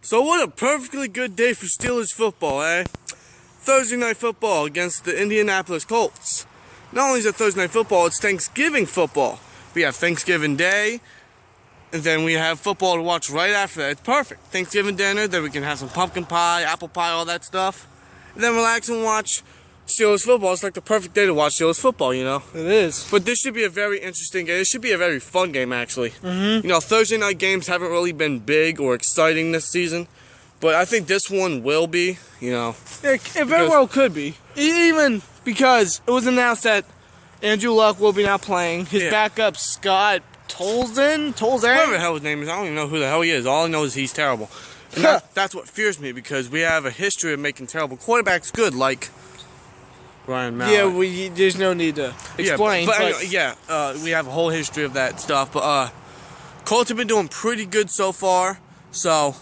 So what a perfectly good day for Steelers football, eh? Thursday night football against the Indianapolis Colts. Not only is it Thursday night football, it's Thanksgiving football. We have Thanksgiving Day, and then we have football to watch right after that. It's perfect. Thanksgiving dinner, then we can have some pumpkin pie, apple pie, all that stuff. And then relax and watch Steelers football. It's like the perfect day to watch Steelers football, you know? It is. But this should be a very interesting game. It should be a very fun game, actually. You know, Thursday night games haven't really been big or exciting this season. But I think this one will be, you know. It very well could be. Even because it was announced that Andrew Luck will be now playing. His backup, Scott Tolzien? Whatever the hell his name is, I don't even know who the hell he is. All I know is he's terrible. And that's what fears me, because we have a history of making terrible quarterbacks good, like Ryan Mallett. Yeah, there's no need to explain. But anyway, we have a whole history of that stuff. But Colts have been doing pretty good so far, so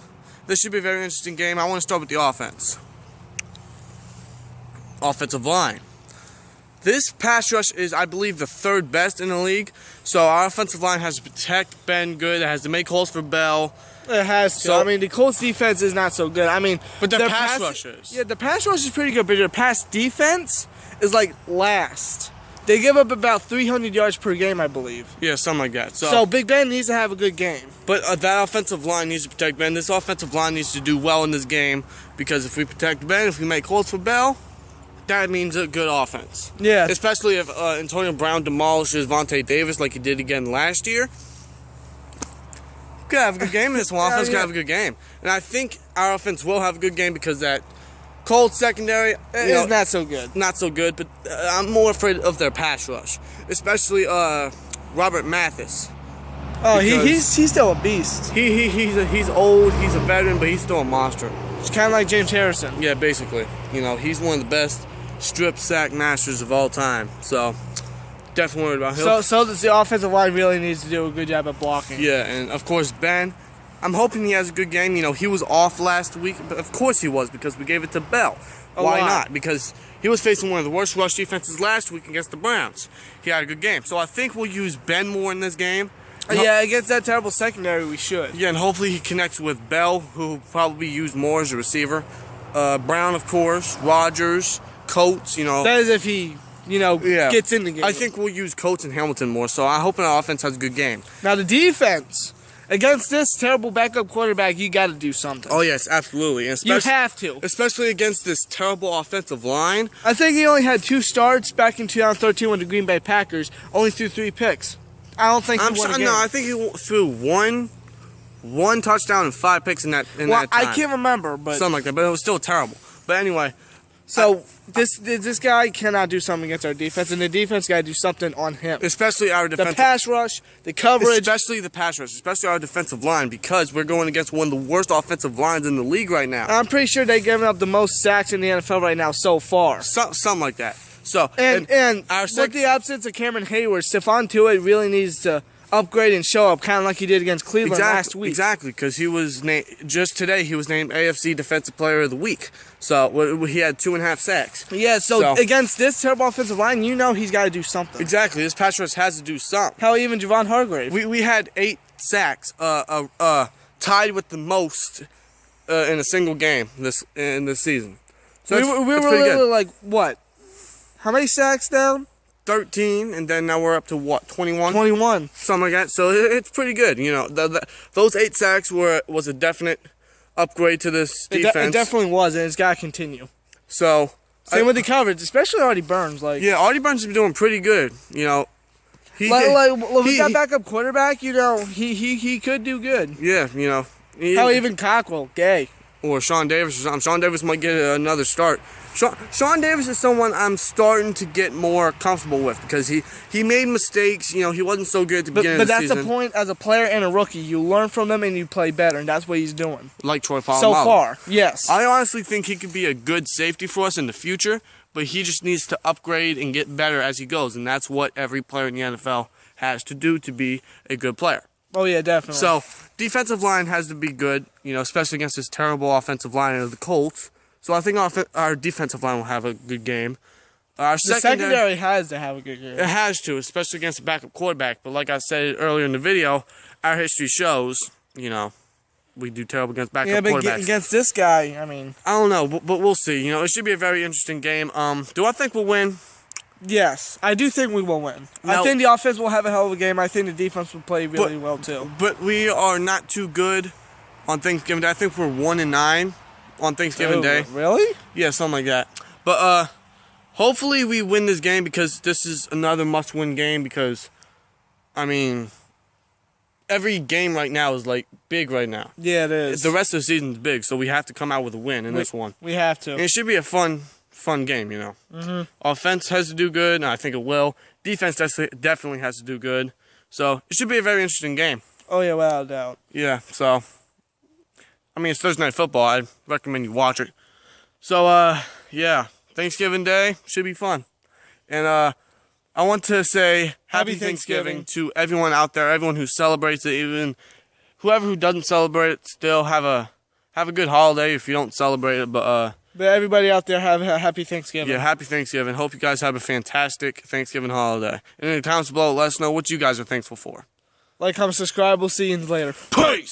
this should be a very interesting game. I want to start with the offense. Offensive line. This pass rush is, I believe, the third best in the league. So our offensive line has to protect Ben good. It has to make holes for Bell. It has to. So, I mean, the Colts defense is not so good. I mean, but their pass rush is. Yeah, the pass rush is pretty good, but their pass defense is like last. They give up about 300 yards per game, I believe. Yeah, something like that. So Big Ben needs to have a good game. But that offensive line needs to protect Ben. This offensive line needs to do well in this game, because if we protect Ben, if we make holes for Bell, that means a good offense. Yeah. Especially if Antonio Brown demolishes Vontae Davis like he did again last year. Could have a good game. This one offense could have a good game. And I think our offense will have a good game, because that Colts secondary is not so good. Not so good, but I'm more afraid of their pass rush. Especially Robert Mathis. Oh, he's still a beast. He's old, he's a veteran, but he's still a monster. It's kind of like James Harrison. Yeah, basically. You know, he's one of the best strip sack masters of all time. So definitely worried about him. So the offensive line really needs to do a good job at blocking. Yeah, and of course Ben, I'm hoping he has a good game. You know, he was off last week, but of course he was, because we gave it to Bell. Why not? Because he was facing one of the worst rush defenses last week against the Browns. He had a good game. So I think we'll use Ben more in this game. Yeah, against that terrible secondary, we should. Yeah, and hopefully he connects with Bell, who will probably be used more as a receiver. Brown, of course, Rodgers, Coates, you know. That is if he, gets in the game. I think we'll use Coates and Hamilton more, so I hope our offense has a good game. Now the defense, against this terrible backup quarterback, you got to do something. Oh, yes, absolutely. And you have to. Especially against this terrible offensive line. I think he only had 2 starts back in 2013 with the Green Bay Packers, only threw 3 picks. I don't think he won a game. No, I think he threw one touchdown and 5 picks in that time. I can't remember, but something like that, but it was still terrible. But anyway, so this guy cannot do something against our defense, and the defense got to do something on him. Especially our defensive. The pass rush, the coverage. Especially the pass rush, especially our defensive line, because we're going against one of the worst offensive lines in the league right now. I'm pretty sure they're giving up the most sacks in the NFL right now so far. Something like that. So and with the absence of Cameron Hayward, Stephon Tuitt really needs to upgrade and show up, kind of like he did against Cleveland last week. Exactly, because he was just today. He was named AFC Defensive Player of the Week. So he had 2.5 sacks. Yeah. So against this terrible offensive line, he's got to do something. Exactly. This pass rush has to do something. Hell, even Javon Hargrave. We had 8 sacks, tied with the most in a single game in this season. So we were literally like what? How many sacks down? 13, and then now we're up to what, 21? 21. Something like that. So it's pretty good. You know, those 8 sacks was a definite upgrade to this defense. It definitely was, and it's got to continue. So same with the coverage, especially Artie Burns. Artie Burns has been doing pretty good. You know, we got backup quarterback. He could do good. Yeah, you know. Hell, even Cockrell, Gay. Or Sean Davis or something. Sean Davis might get another start. Sean Davis is someone I'm starting to get more comfortable with, because he made mistakes. You know, he wasn't so good at the beginning of the season. But that's the point. As a player and a rookie, you learn from them and you play better, and that's what he's doing. Like Troy Polamalu. So far, yes. I honestly think he could be a good safety for us in the future, but he just needs to upgrade and get better as he goes, and that's what every player in the NFL has to do to be a good player. Oh, yeah, definitely. So, defensive line has to be good, especially against this terrible offensive line of the Colts. So, I think our defensive line will have a good game. The secondary has to have a good game. It has to, especially against a backup quarterback. But like I said earlier in the video, our history shows, we do terrible against backup Yeah, but quarterbacks. against this guy, I mean, I don't know, but we'll see. You know, it should be a very interesting game. Do I think we'll win? yes, I do think we will win. Now, I think the offense will have a hell of a game. I think the defense will play really well too. But we are not too good on Thanksgiving Day. I think we're 1-9 on Thanksgiving Day. Really? Yeah, something like that. But hopefully we win this game because this is another must-win game because, I mean, every game right now is, like, big right now. Yeah, it is. The rest of the season's big, so we have to come out with a win in this one. We have to. And it should be a fun game, you know. Mm-hmm. Offense has to do good, and I think it will. Defense definitely has to do good. So it should be a very interesting game. Oh, yeah, without a doubt. Yeah, so, I mean, it's Thursday Night Football. I recommend you watch it. So, yeah, Thanksgiving Day should be fun. And I want to say Happy Thanksgiving to everyone out there, everyone who celebrates it, even whoever who doesn't celebrate it, still have a good holiday if you don't celebrate it. But everybody out there have a happy Thanksgiving. Yeah, happy Thanksgiving. Hope you guys have a fantastic Thanksgiving holiday. And in the comments below, let us know what you guys are thankful for. Like, comment, subscribe. We'll see you later. Peace!